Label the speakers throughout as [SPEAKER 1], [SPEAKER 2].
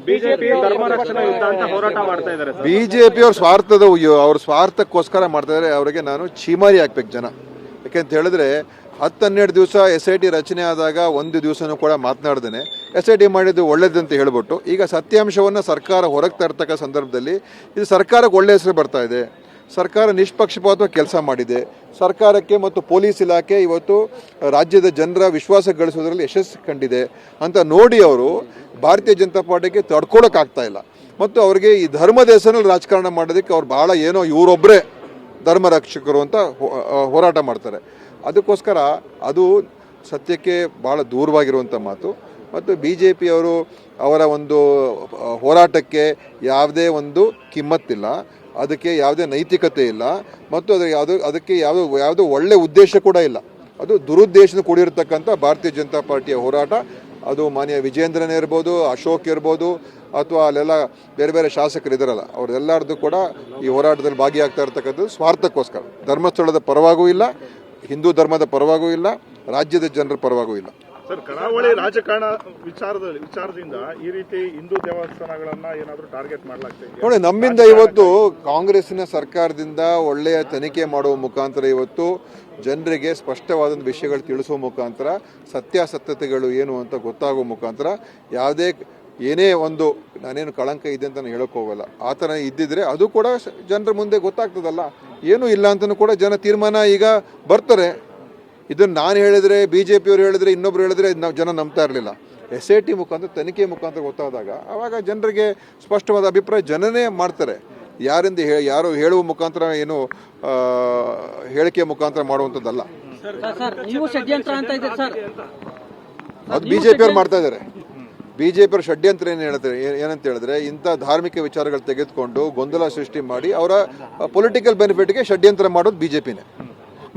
[SPEAKER 1] BJP ಧರ್ಮ ರಕ್ಷಣಾ ಯುದ್ಧ ಅಂತ ಹೋರಾಟ ಮಾಡ್ತಾ ಇದ್ದಾರೆ.
[SPEAKER 2] ಬಿಜೆಪಿ ಅವ್ರ ಸ್ವಾರ್ಥಕ್ಕೋಸ್ಕರ ಮಾಡ್ತಾ ಇದ್ದಾರೆ. ಅವರಿಗೆ ನಾನು ಚೀಮಾರಿ ಹಾಕ್ಬೇಕು ಜನ. ಯಾಕೆಂತ ಹೇಳಿದ್ರೆ 10-12 ದಿವಸ SIT ರಚನೆ ಆದಾಗ ಒಂದು ದಿವಸನೂ ಕೂಡ ಮಾತನಾಡ್ದೇನೆ SIT ಮಾಡಿದ್ದು ಒಳ್ಳೇದಂತ ಹೇಳ್ಬಿಟ್ಟು ಈಗ ಸತ್ಯಾಂಶವನ್ನು ಸರ್ಕಾರ ಹೊರಗೆ ತರ್ತಕ್ಕ ಸಂದರ್ಭದಲ್ಲಿ ಇದು ಸರ್ಕಾರಕ್ಕೆ ಒಳ್ಳೆ ಹೆಸರು ಬರ್ತಾ ಇದೆ. ಸರ್ಕಾರ ನಿಷ್ಪಕ್ಷಪಾತವಾಗಿ ಕೆಲಸ ಮಾಡಿದೆ. ಸರ್ಕಾರಕ್ಕೆ ಮತ್ತು ಪೊಲೀಸ್ ಇಲಾಖೆ ಇವತ್ತು ರಾಜ್ಯದ ಜನರ ವಿಶ್ವಾಸ ಗಳಿಸೋದ್ರಲ್ಲಿ ಯಶಸ್ಸು ಕಂಡಿದೆ ಅಂತ ನೋಡಿ ಅವರು ಭಾರತೀಯ ಜನತಾ ಪಾರ್ಟಿಗೆ ತಡ್ಕೊಳಕ್ಕಾಗ್ತಾ ಇಲ್ಲ. ಮತ್ತು ಅವರಿಗೆ ಈ ಧರ್ಮದ ಹೆಸರಲ್ಲಿ ರಾಜಕಾರಣ ಮಾಡೋದಕ್ಕೆ ಅವ್ರು ಭಾಳ ಏನೋ ಇವರೊಬ್ಬರೇ ಧರ್ಮ ರಕ್ಷಕರು ಅಂತ ಹೋರಾಟ ಮಾಡ್ತಾರೆ. ಅದಕ್ಕೋಸ್ಕರ ಅದು ಸತ್ಯಕ್ಕೆ ಭಾಳ ದೂರವಾಗಿರುವಂಥ ಮಾತು. ಮತ್ತು BJP ಅವರು ಅವರ ಒಂದು ಹೋರಾಟಕ್ಕೆ ಯಾವುದೇ ಒಂದು ಕಿಮ್ಮತ್ತಿಲ್ಲ, ಅದಕ್ಕೆ ಯಾವುದೇ ನೈತಿಕತೆ ಇಲ್ಲ, ಮತ್ತು ಅದಕ್ಕೆ ಯಾವುದೋ ಒಳ್ಳೆ ಉದ್ದೇಶ ಕೂಡ ಇಲ್ಲ. ಅದು ದುರುದ್ದೇಶದ ಕೂಡಿರತಕ್ಕಂಥ ಭಾರತೀಯ ಜನತಾ ಪಾರ್ಟಿಯ ಹೋರಾಟ. ಅದು ಮಾನ್ಯ ವಿಜೇಂದ್ರನೇ ಇರ್ಬೋದು, ಅಶೋಕ್ ಇರ್ಬೋದು, ಅಥವಾ ಅಲ್ಲೆಲ್ಲ ಬೇರೆ ಬೇರೆ ಶಾಸಕರು ಇದ್ದಾರಲ್ಲ, ಅವರೆಲ್ಲರದ್ದು ಕೂಡ ಈ ಹೋರಾಟದಲ್ಲಿ ಭಾಗಿಯಾಗ್ತಾ ಇರ್ತಕ್ಕಂಥದ್ದು ಸ್ವಾರ್ಥಕ್ಕೋಸ್ಕರ. ಧರ್ಮಸ್ಥಳದ ಪರವಾಗೂ ಇಲ್ಲ, ಹಿಂದೂ ಧರ್ಮದ ಪರವಾಗೂ ಇಲ್ಲ, ರಾಜ್ಯದ ಜನರ ಪರವಾಗೂ ಇಲ್ಲ.
[SPEAKER 1] ಸರ್, ಕರಾವಳಿ ರಾಜಕಾರಣ ವಿಚಾರದಿಂದ ಈ ರೀತಿ ಹಿಂದೂ ದೇವಸ್ಥಾನಗಳನ್ನ ಏನಾದರೂ ಟಾರ್ಗೆಟ್ ಮಾಡಲಾಗ್ತದೆ
[SPEAKER 2] ನೋಡಿ. ನಮ್ಮಿಂದ ಇವತ್ತು ಕಾಂಗ್ರೆಸ್ಸಿನ ಸರ್ಕಾರದಿಂದ ಒಳ್ಳೆಯ ತನಿಖೆ ಮಾಡುವ ಮುಖಾಂತರ ಇವತ್ತು ಜನರಿಗೆ ಸ್ಪಷ್ಟವಾದ ವಿಷಯಗಳು ತಿಳಿಸುವ ಮುಖಾಂತರ ಸತ್ಯಾಸತ್ಯತೆಗಳು ಏನು ಅಂತ ಗೊತ್ತಾಗುವ ಮುಖಾಂತರ ಏನೇ ಒಂದು ನಾನೇನು ಕಳಂಕ ಇದೆ ಅಂತ ನಾನು ಹೇಳೋಕೆ ಹೋಗಲ್ಲ. ಆ ಥರ ಇದ್ದಿದ್ರೆ ಅದು ಕೂಡ ಜನರ ಮುಂದೆ ಗೊತ್ತಾಗ್ತದಲ್ಲ. ಏನೂ ಇಲ್ಲ ಅಂತಲೂ ಕೂಡ ಜನ ತೀರ್ಮಾನ ಈಗ ಬರ್ತಾರೆ. ಇದನ್ನು ನಾನು ಹೇಳಿದರೆ, BJPಯವರು ಹೇಳಿದ್ರೆ, ಇನ್ನೊಬ್ರು ಹೇಳಿದ್ರೆ ನಾವು ಜನ ನಂಬ್ತಾ ಇರಲಿಲ್ಲ. SIT ಮುಖಾಂತರ ತನಿಖೆ ಮುಖಾಂತರ ಗೊತ್ತಾದಾಗ ಆವಾಗ ಜನರಿಗೆ ಸ್ಪಷ್ಟವಾದ ಅಭಿಪ್ರಾಯ ಜನನೇ ಮಾಡ್ತಾರೆ. ಯಾರು ಹೇಳುವ ಮುಖಾಂತರ ಏನು ಹೇಳಿಕೆ ಮುಖಾಂತರ ಮಾಡುವಂಥದ್ದಲ್ಲ. ಅದು BJPಯವರು ಮಾಡ್ತಾ ಇದ್ದಾರೆ. BJPಯವರು ಷಡ್ಯಂತ್ರ ಏನಂತ ಹೇಳಿದ್ರೆ ಇಂಥ ಧಾರ್ಮಿಕ ವಿಚಾರಗಳು ತೆಗೆದುಕೊಂಡು ಗೊಂದಲ ಸೃಷ್ಟಿ ಮಾಡಿ ಅವರ ಪೊಲಿಟಿಕಲ್ ಬೆನಿಫಿಟ್ಗೆ ಷಡ್ಯಂತ್ರ ಮಾಡೋದು BJPನೇ.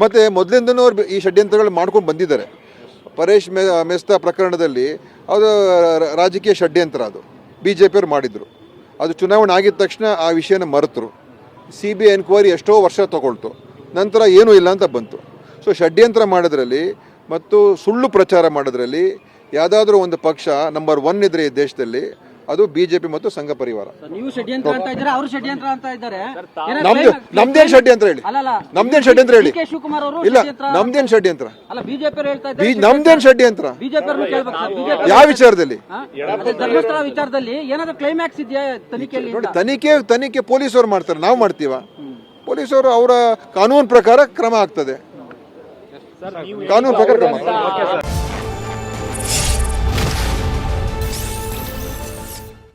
[SPEAKER 2] ಮತ್ತು ಮೊದಲಿಂದನೂ ಅವ್ರು ಈ ಷಡ್ಯಂತ್ರಗಳು ಮಾಡ್ಕೊಂಡು ಬಂದಿದ್ದಾರೆ. ಪರೇಶ್ ಮೆಸ್ತಾ ಪ್ರಕರಣದಲ್ಲಿ ಅದು ರಾಜಕೀಯ ಷಡ್ಯಂತ್ರ, ಅದು BJPಯವರು ಮಾಡಿದರು. ಅದು ಚುನಾವಣೆ ಆಗಿದ ತಕ್ಷಣ ಆ ವಿಷಯನ ಮರೆತರು. CBI ಎನ್ಕ್ವೈರಿ ಎಷ್ಟೋ ವರ್ಷ ತಗೊಳ್ತು, ನಂತರ ಏನೂ ಇಲ್ಲ ಅಂತ ಬಂತು. ಸೊ ಷಡ್ಯಂತ್ರ ಮಾಡೋದ್ರಲ್ಲಿ ಮತ್ತು ಸುಳ್ಳು ಪ್ರಚಾರ ಮಾಡೋದ್ರಲ್ಲಿ ಯಾವುದಾದ್ರೂ ಒಂದು ಪಕ್ಷ ನಂಬರ್ 1 ಇದ್ರೆ ಈ ದೇಶದಲ್ಲಿ ಅದು BJP ಮತ್ತು ಸಂಘ ಪರಿವಾರ. ನಮ್ದೇನ್ ಷಡ್ಯಂತ್ರ ಹೇಳಿ, ನಮ್ದೇನ್ ಷಡ್ಯಂತ್ರ ಹೇಳಿ, ಇಲ್ಲ ನಮ್ದೇನ್ ಷಡ್ಯಂತ್ರ, ನಮ್ದೇನ್ ಷಡ್ಯಂತ್ರ ಯಾವ ವಿಚಾರದಲ್ಲಿ? ನೋಡಿ, ತನಿಖೆ ಪೊಲೀಸರು ಮಾಡ್ತಾರೆ, ನಾವು ಮಾಡ್ತೀವ? ಪೊಲೀಸರು ಅವರ ಕಾನೂನು ಪ್ರಕಾರ ಕ್ರಮ ಆಗ್ತದೆ, ಕಾನೂನು ಪ್ರಕಾರ ಕ್ರಮ ಆಗ್ತದೆ.